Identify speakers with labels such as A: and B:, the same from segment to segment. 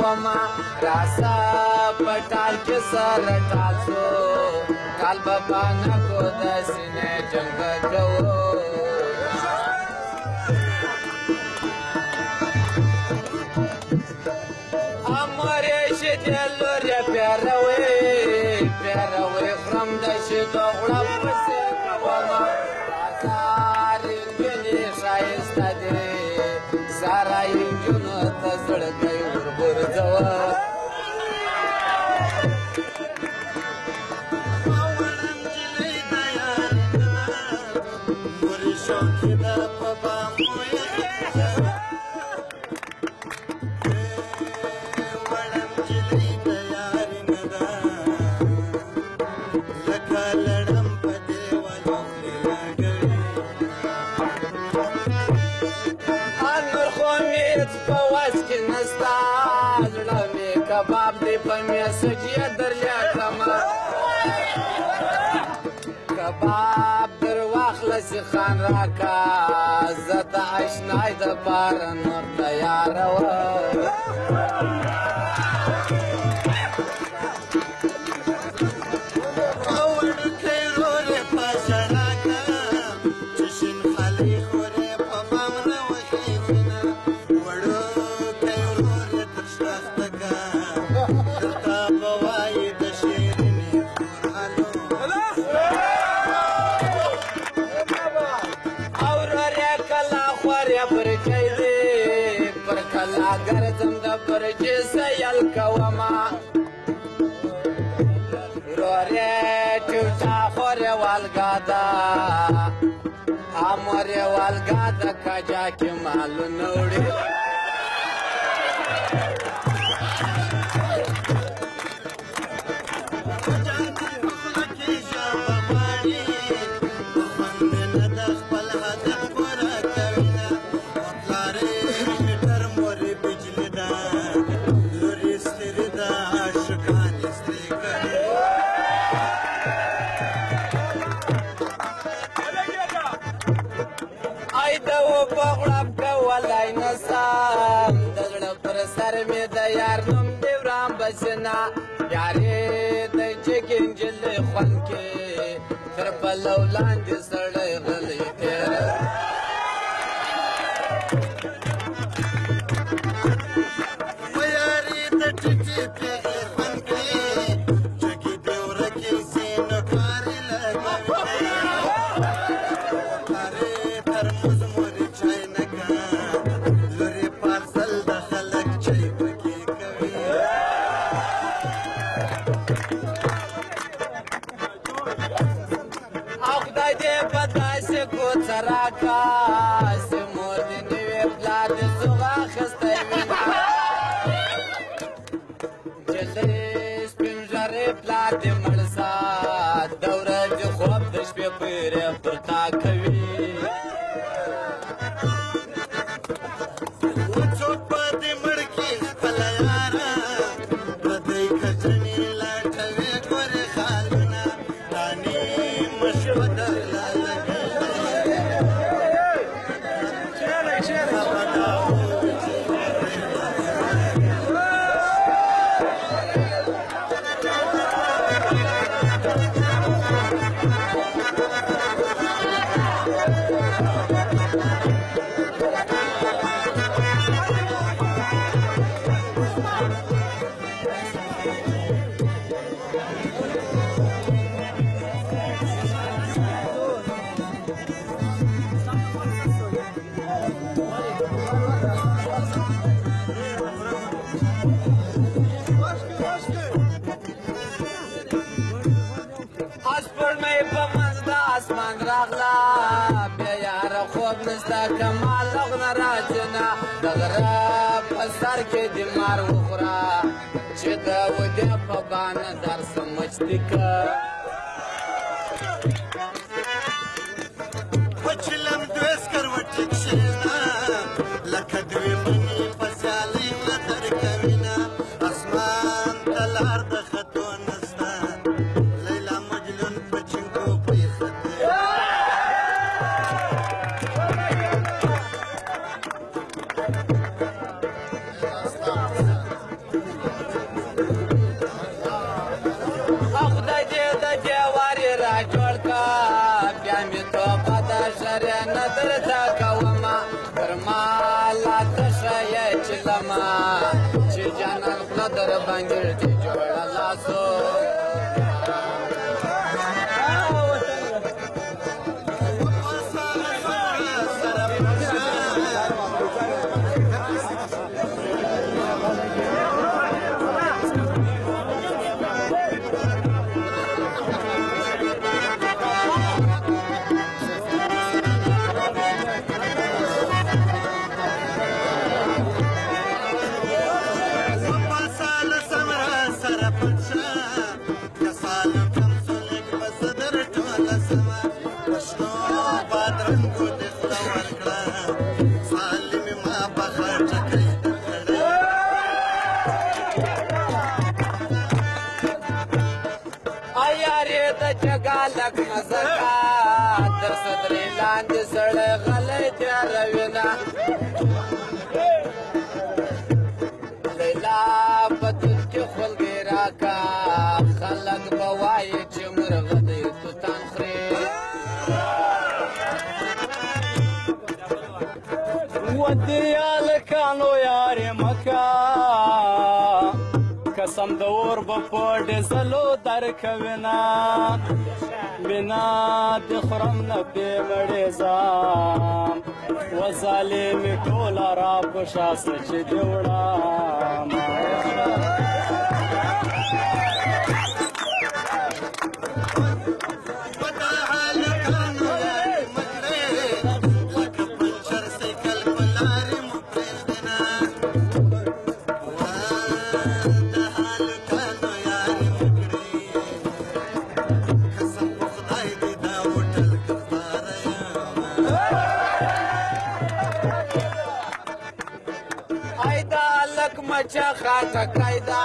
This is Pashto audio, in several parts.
A: کوما راسا پټال کې سره تاسو کال بابا نه کو د سینې جنگ کوو امره شه دلور پیروي خرم د شه دوغړه پسې کوما تاري دې شایسته دې سارای جنو ته زړګي ورځوا کباب دی په میسج یې دریا کما کباب در واخلص خان راکا زد اشنای د بار نور تیار و گرزم د پرچې سیل کوما روره چوچا خوره والګادا امره والګادا کجا کې مال نوړي بغړب کولای نسم د زړه پر سر مې د یار نوم دی ورام بسنا یارې د جګې نجلۍ خوند کې تر پلو لاندې سړی غلی تېره یارې د ټکې پېغلې خوند کې جګې دې ورکې سي نو کارې لګوي سراکا سمور دی نوی پلار دی سوغا خسته وینا جلدی سپین جاری پلار دی مرسا دوره جو خواب دش پی پیره پرتا کوي چوک پا دی مڑکی پلیارا بدی کچنی لاٹوی گوری خالونا دانی مشودر لالگی اسمان راغلا بیا یار خوب نستا کمال لغنا راجنا دغرا پسر کې دی مار وخورا چې دا ودې په باندې در سمجھتی کا پچلم دوس کروټ شینا لکه دوی منی پسالي نظر کوینا اسمان تلار د خطو نستا لیلا مجنون پچنکو چې لما چې جانان خوله در باندې دې جوړه لاسو لک مزکا در صدری لاندې سړی غلی تیاروینه لیلا په دود کې خولګۍ راکا خلک به وایي چې مرغه دی توتان خوري
B: ودې هلکانو یارې مکه قسم د اور به په ډزلو درکوینه مینه د خورم نه پې مړې ځم و ظالمې ټوله را په شاسه چې دې وړم
A: مچه خاټکی ده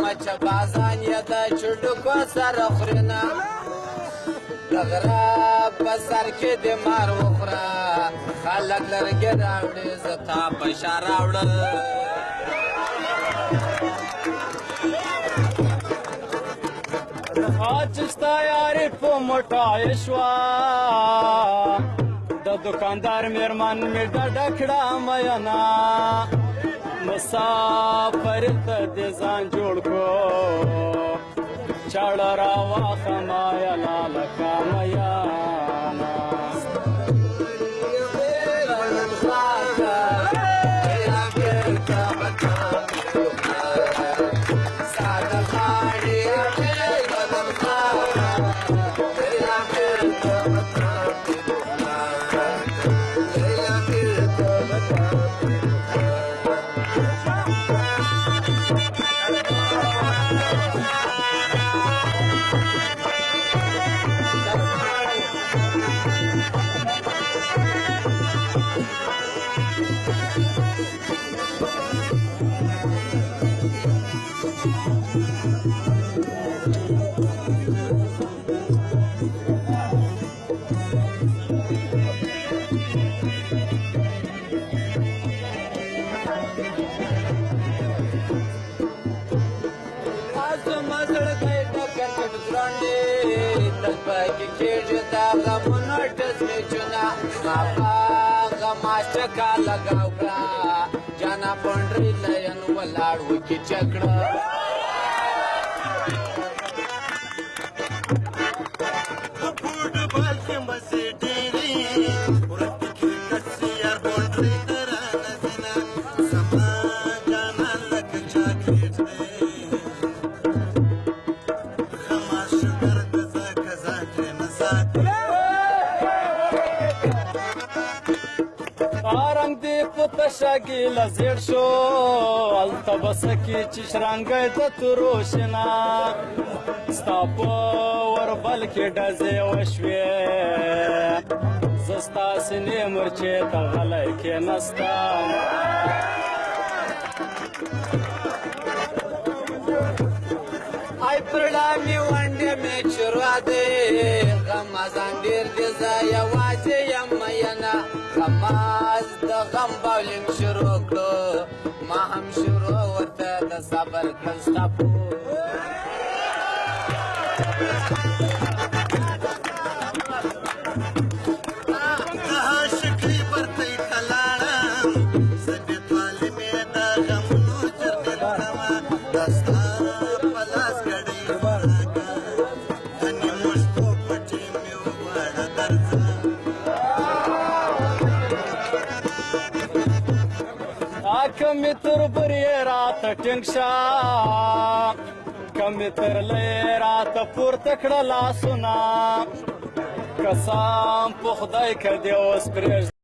A: مچه بازان یې د چډکو سره خورینه د غره په سر کې د مار وخوره خلک لرګې راوړي زه تا په شا راوړه
B: आज ستا یارې په موټای شوه د دوکاندار میرمن مې ډډه کړه میینه مسافر ته دې ځان جوړ کړو چاړه راواخمه یلا لکه میانه
A: چکا لگاو کړه جانا پونډري لین ولاړ وکي چکړه
C: فوټبال کې مسې ډېرې ورته کې کسي یار پونډري ترانه سینا سما جانا لکه چاکلیټ دی خما شوګر کزا کزا کې مسات
B: رنګ دې په تشګي لزړ شو الته بسکی چې شرنګ د تروشنا ستا په وربل کې ډزې وشوې زستا سینې مرچې ته غلی کېنستم
A: ای پرړه مې ونډې مې چروا دی غمازان ډېر دې زه یوازې یم میینه غماز د غم باولینګ شروع کړو ما هم شروع ورته د صبر کړل ستا
C: شکری پرته کلاړم زه دې طالمې
B: مې تر برې راته ټینګ شه که مې تر لې راته پورته کړه لاسونه قسم په خدای که دې اوس پرېږده